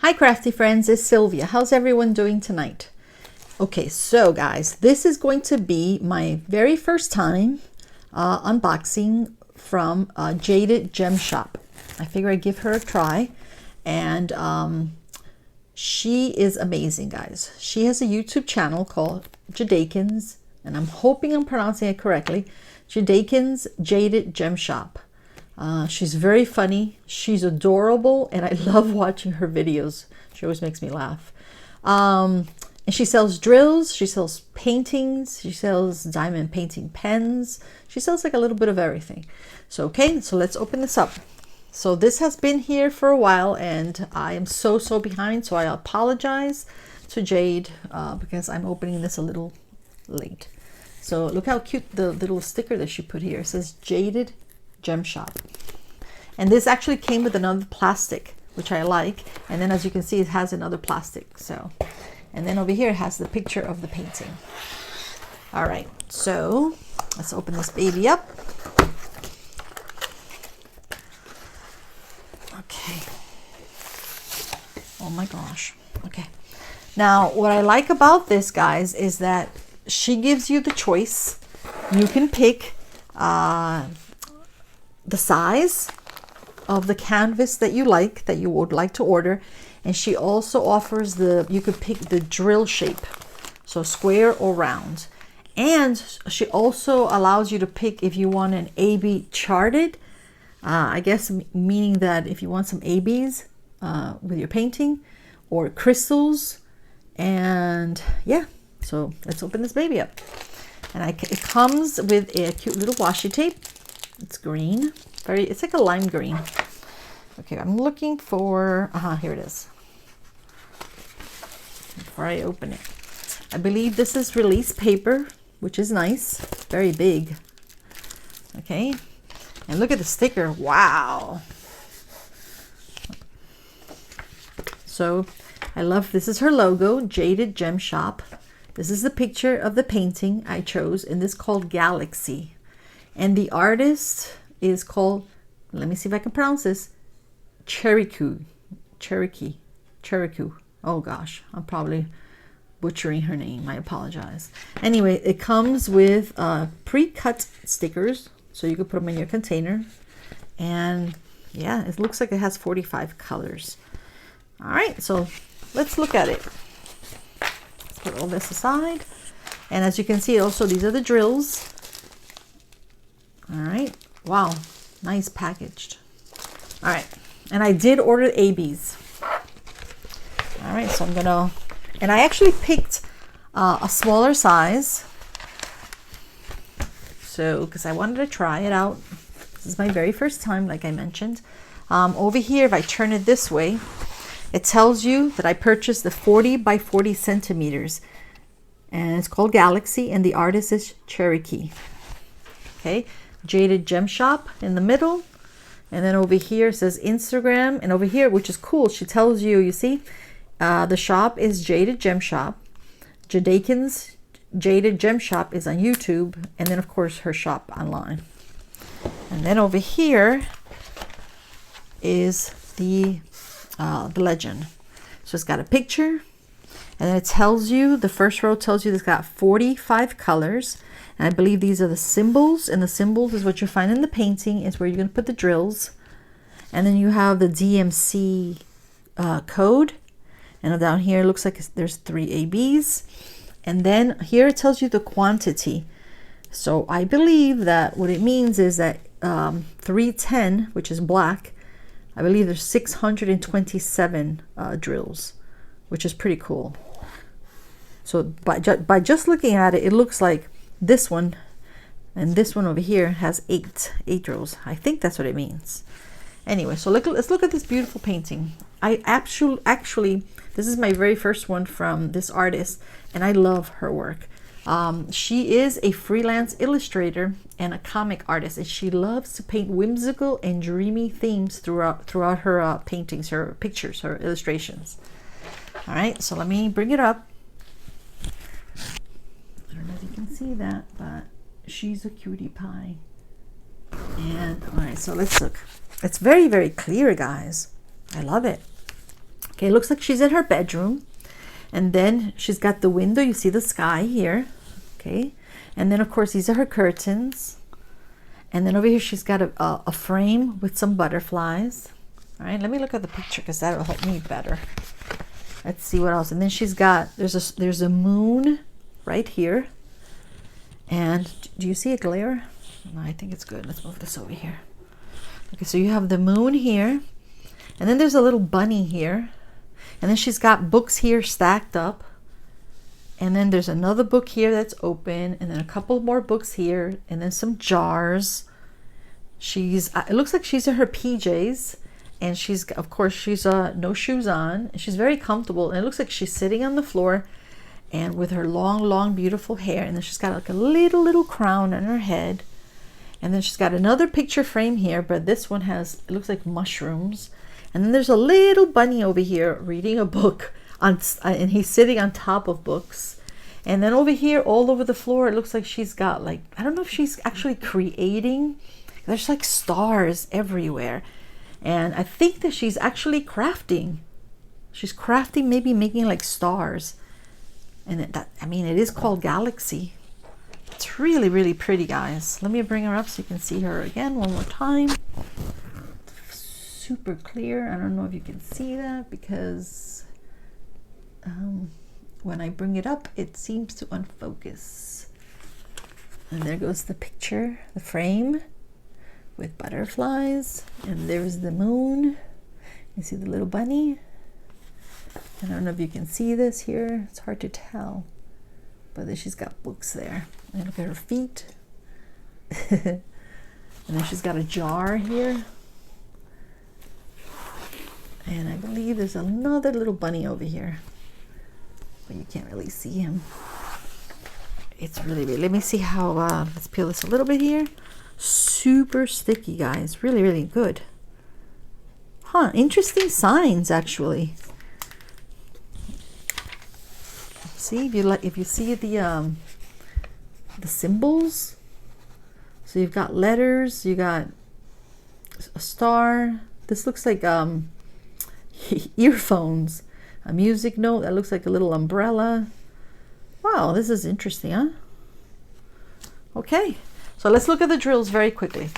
Hi Crafty Friends, it's Sylvia. How's everyone doing tonight? Okay, so guys, this is going to be my very first time unboxing from Jaded Gem Shop. I figure I'd give her a try, and she is amazing, guys. She has a YouTube channel called Jadakins, and I'm hoping I'm pronouncing it correctly. Jadakins Jaded Gem Shop. She's very funny, she's adorable, and I love watching her videos. She always makes me laugh. And she sells drills, she sells paintings, she sells diamond painting pens. She sells like a little bit of everything. So okay, so let's open this up. So this has been here for a while, and I am so behind, so I apologize to Jade because I'm opening this a little late. So look how cute the little sticker that she put here. It says Jaded Gem Shop, and this actually came with another plastic, which I like, and then as you can see it has another plastic. So, and then over here it has the picture of the painting. All right, so let's open this baby up. Okay, oh my gosh. Okay, now what I like about this, guys, is that she gives you the choice. You can pick the size of the canvas that you would like to order, and she also offers you could pick the drill shape, so square or round, and she also allows you to pick if you want an AB charted, I guess meaning that if you want some ABs with your painting, or crystals. And yeah, so let's open this baby up. And it comes with a cute little washi tape. It's green, it's like a lime green. Okay, I'm looking for, here it is. Before I open it, I believe this is release paper, which is nice, very big. Okay, and look at the sticker. Wow. So I love, this is her logo, Jaded Gem Shop. This is the picture of the painting I chose, and this is called Galaxy. And the artist is called, let me see if I can pronounce this, Cherriuki. Oh gosh, I'm probably butchering her name. I apologize. Anyway, it comes with pre-cut stickers, so you can put them in your container. And yeah, it looks like it has 45 colors. All right, so let's look at it. Let's put all this aside. And as you can see, also these are the drills. All right, wow, nice packaged. All right, and I did order ABs. All right, so I'm gonna, and I actually picked a smaller size, so because I wanted to try it out. This is my very first time, like I mentioned. Over here, if I turn it this way, it tells you that I purchased the 40 by 40 centimeters, and it's called Galaxy, and the artist is Cherriuki. Okay, Jaded Gem Shop in the middle, and then over here it says Instagram, and over here, which is cool, she tells you, you see, the shop is Jaded Gem Shop. Jadakins Jaded Gem Shop is on YouTube, and then of course her shop online. And then over here is the legend. So it's got a picture, and then it tells you, the first row tells you it's got 45 colors. And I believe these are the symbols, and the symbols is what you find in the painting, is where you're going to put the drills. And then you have the DMC code, and down here it looks like there's 3 ABs. And then here it tells you the quantity. So I believe that what it means is that 310, which is black, I believe there's 627 drills, which is pretty cool. So by just looking at it, it looks like this one and this one over here has 8 drills. I think that's what it means. Anyway, so let's look at this beautiful painting. I actually this is my very first one from this artist, and I love her work. She is a freelance illustrator and a comic artist, and she loves to paint whimsical and dreamy themes throughout her paintings, her pictures, her illustrations. All right, so let me bring it up. I don't know if you can see that, but she's a cutie pie. And all right, so let's look. It's very clear, guys. I love it. Okay, it looks like she's in her bedroom. And then she's got the window. You see the sky here. Okay. And then, of course, these are her curtains. And then over here, she's got a frame with some butterflies. All right, let me look at the picture because that'll help me better. Let's see what else. And then she's got, there's a moon right here. And do you see a glare? No, I think it's good. Let's move this over here. Okay, so you have the moon here. And then there's a little bunny here. And then she's got books here stacked up. And then there's another book here that's open. And then a couple more books here. And then some jars. It looks like she's in her PJs. And she's, of course, she's no shoes on. And she's very comfortable. And it looks like she's sitting on the floor. And with her long, long, beautiful hair. And then she's got like a little crown on her head. And then she's got another picture frame here. But this one has, it looks like mushrooms. And then there's a little bunny over here reading a book. And he's sitting on top of books. And then over here, all over the floor, it looks like she's got like, I don't know if she's actually creating. There's like stars everywhere. And I think that she's actually crafting. She's crafting, maybe making like stars. And it is called Galaxy. It's really, really pretty, guys. Let me bring her up so you can see her again one more time. Super clear. I don't know if you can see that because when I bring it up, it seems to unfocus. And there goes the picture, the frame with butterflies. And there's the moon. You see the little bunny? I don't know if you can see this here. It's hard to tell. But then she's got books there. And look at her feet. And then she's got a jar here. And I believe there's another little bunny over here. But you can't really see him. It's really big. Let me see how, let's peel this a little bit here. Super sticky, guys. Really, really good. Huh, interesting signs, actually. See, if you see the symbols. So you've got letters, you got a star. This looks like earphones, a music note that looks like a little umbrella. Wow, this is interesting, huh? Okay, so let's look at the drills very quickly.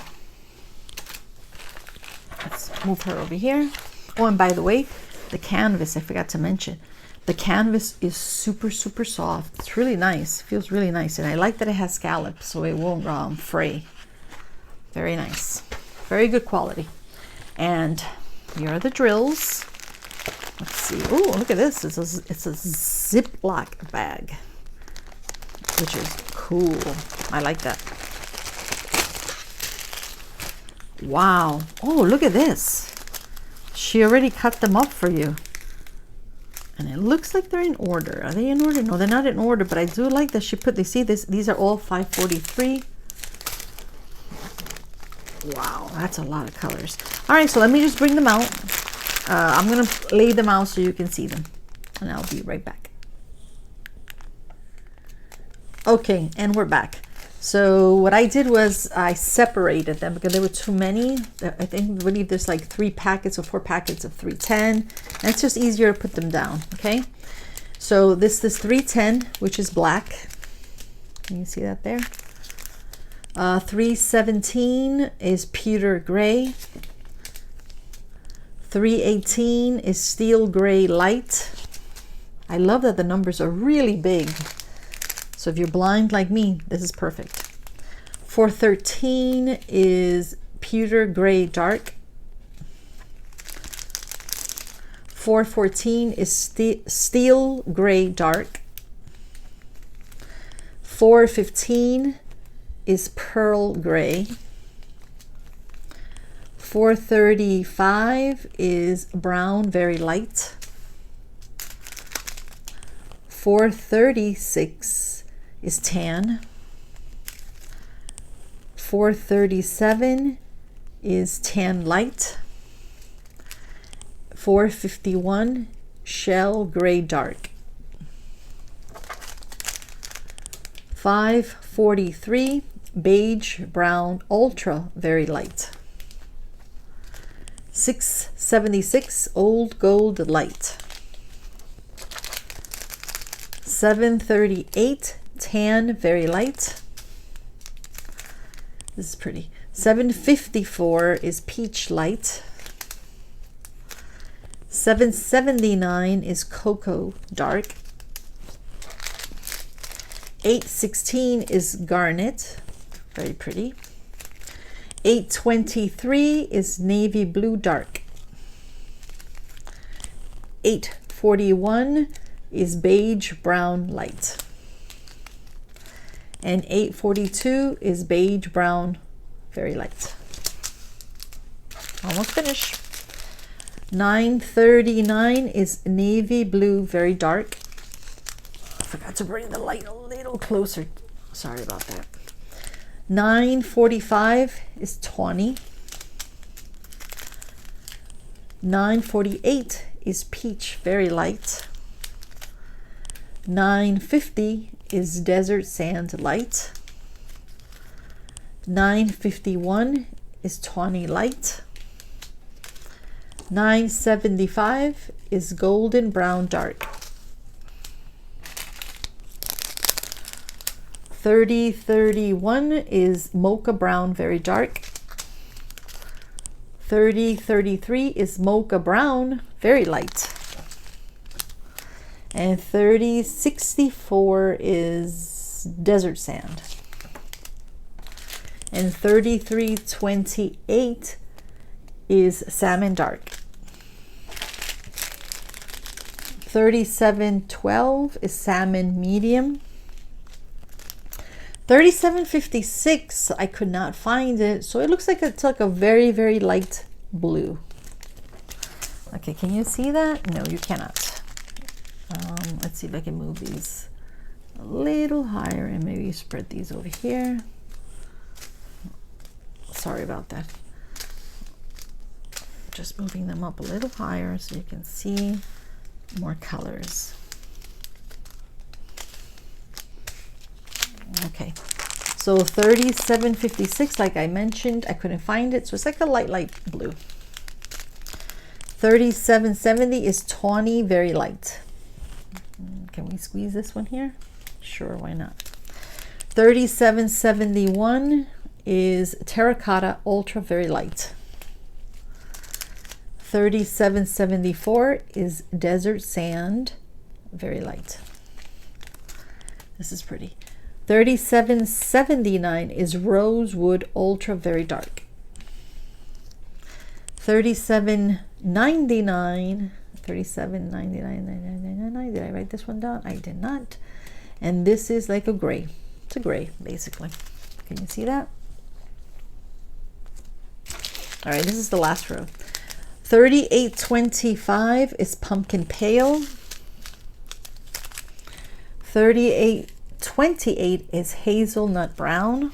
Let's move her over here. Oh, and by the way, the canvas, I forgot to mention. The canvas is super, super soft. It's really nice. Feels really nice. And I like that it has scallops so it won't fray. Very nice. Very good quality. And here are the drills. Let's see. Oh, look at this. It's a Ziploc bag, which is cool. I like that. Wow. Oh, look at this. She already cut them up for you. And it looks like they're in order. Are they in order? No, they're not in order, but I do like that she put, they see this, these are all 543. Wow, that's a lot of colors. All right, so let me just bring them out. I'm gonna lay them out so you can see them. And I'll be right back. Okay, and we're back. So what I did was I separated them because there were too many. I believe there's like 3 packets or 4 packets of 310. And it's just easier to put them down, okay? So this 310, which is black. Can you see that there? 317 is pewter gray. 318 is steel gray light. I love that the numbers are really big. So if you're blind like me, this is perfect. 413 is pewter gray dark. 414 is steel gray dark. 415 is pearl gray. 435 is brown very light. 436 is tan. 437 is tan light. 451 shell gray dark. 543 beige brown ultra very light. 676 Old Gold Light. 738 Tan Very Light. This is pretty. 754 is Peach Light. 779 is Cocoa Dark. 816 is Garnet, very pretty. 823 is Navy Blue Dark. 841 is Beige Brown Light. And 842 is Beige Brown Very Light. Almost finished. 939 is Navy Blue Very Dark. I forgot to bring the light a little closer. Sorry about that. 945 is Tawny. 948 is Peach Very Light. 950 is Desert Sand Light. 951 is Tawny Light. 975 is Golden Brown Dark. 3031 is Mocha Brown Very Dark. 3033 is Mocha Brown Very Light. And 3064 is Desert Sand. And 3328 is Salmon Dark. 3712 is Salmon Medium. 3756, I could not find it, so it looks like it's like a very, very light blue. Okay, can you see that? No, you cannot. Let's see if I can move these a little higher and maybe spread these over here. Sorry about that. Just moving them up a little higher so you can see more colors. Okay, so 3756, like I mentioned, I couldn't find it, so it's like a light blue. 3770 is Tawny Very Light. Can we squeeze this one here? Sure, why not? 3771 is Terracotta Ultra Very Light. 3774 is Desert Sand Very Light. This is pretty. 3779 is Rosewood Ultra Very Dark. 3799, 3799, did I write this one down? I did not. And this is like a gray. It's a gray, basically. Can you see that? All right, this is the last row. 3825 is Pumpkin Pale. 3828 is Hazelnut Brown.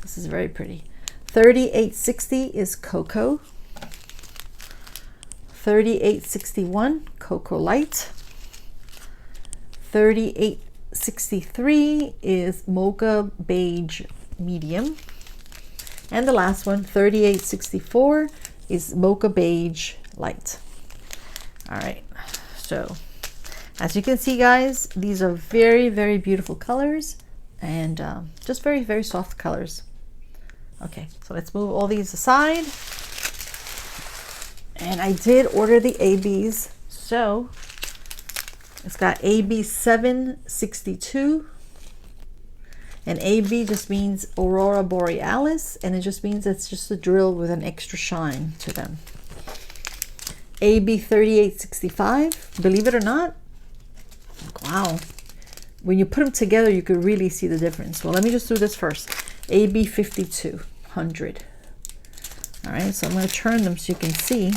This is very pretty. 3860 is Cocoa. 3861 Cocoa Light. 3863 is Mocha Beige Medium. And the last one, 3864, is Mocha Beige Light. All right, so as you can see, guys, these are very, very beautiful colors and just very, very soft colors. Okay, so let's move all these aside. And I did order the ABs. So it's got AB 762. And AB just means Aurora Borealis, and it just means it's just a drill with an extra shine to them. AB 3865, believe it or not, wow, when you put them together you could really see the difference. Well, let me just do this first. AB 5200. All right, so I'm going to turn them so you can see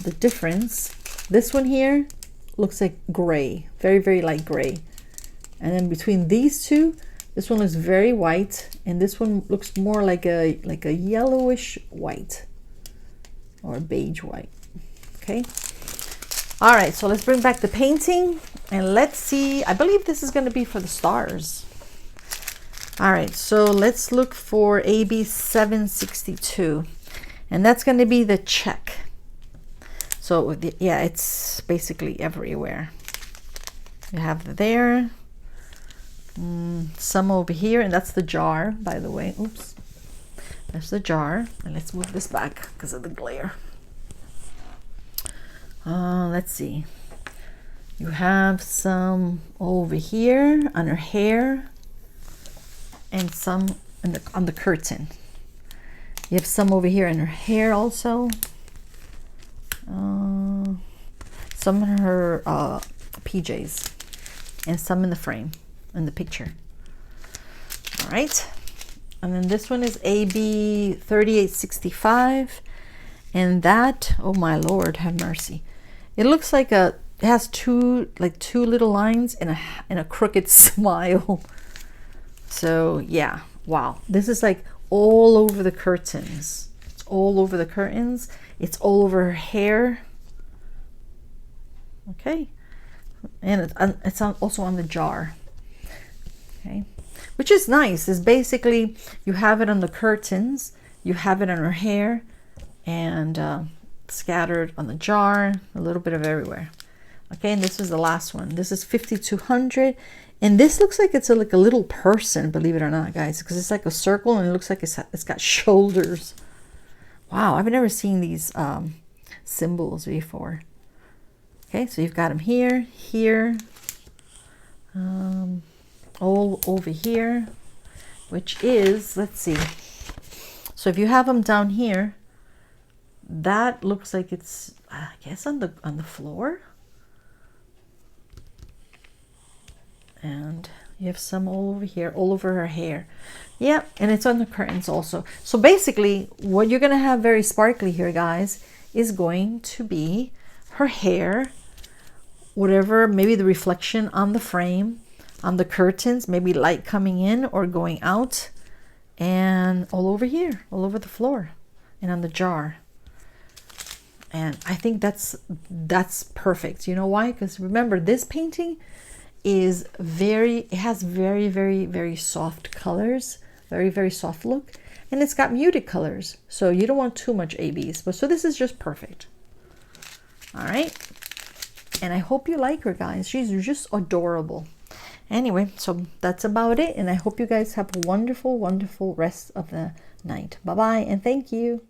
the difference. This one here looks like gray, very, very light gray. And then between these two, this one looks very white, and this one looks more like a yellowish white or beige white. Okay. All right, so let's bring back the painting and let's see. I believe this is going to be for the stars. All right, so let's look for AB 762. And that's going to be the check. So yeah, it's basically everywhere. You have there, some over here, and that's the jar, by the way. Oops, that's the jar. And let's move this back because of the glare. Let's see. You have some over here on her hair, and some on the curtain. You have some over here in her hair also. Some in her PJs, and some in the frame, in the picture. All right. And then this one is AB 3865. And that, oh my Lord, have mercy. It looks like it has two little lines and a crooked smile. So yeah, wow. This is like all over the curtains. It's all over the curtains. It's all over her hair. Okay. And it's also on the jar. Okay. Which is nice. Is basically you have it on the curtains, you have it on her hair, and scattered on the jar, a little bit of everywhere. Okay, and this is the last one. This is 5200, and this looks like it's like a little person, believe it or not, guys, because it's like a circle and it looks like it's got shoulders. Wow, I've never seen these symbols before. Okay, so you've got them here, all over here, which is, let's see. So if you have them down here, that looks like it's, I guess, on the floor. And you have some all over here, all over her hair. Yeah, and it's on the curtains also. So basically, what you're going to have very sparkly here, guys, is going to be her hair, whatever, maybe the reflection on the frame, on the curtains, maybe light coming in or going out, and all over here, all over the floor, and on the jar. And I think that's perfect. You know why? Because remember, this painting is it has very, very, very soft colors, very, very soft look, and it's got muted colors, so you don't want too much ABs. But so this is just perfect. All right, and I hope you like her, guys. She's just adorable. Anyway, so that's about it, and I hope you guys have a wonderful, wonderful rest of the night. Bye bye, and thank you.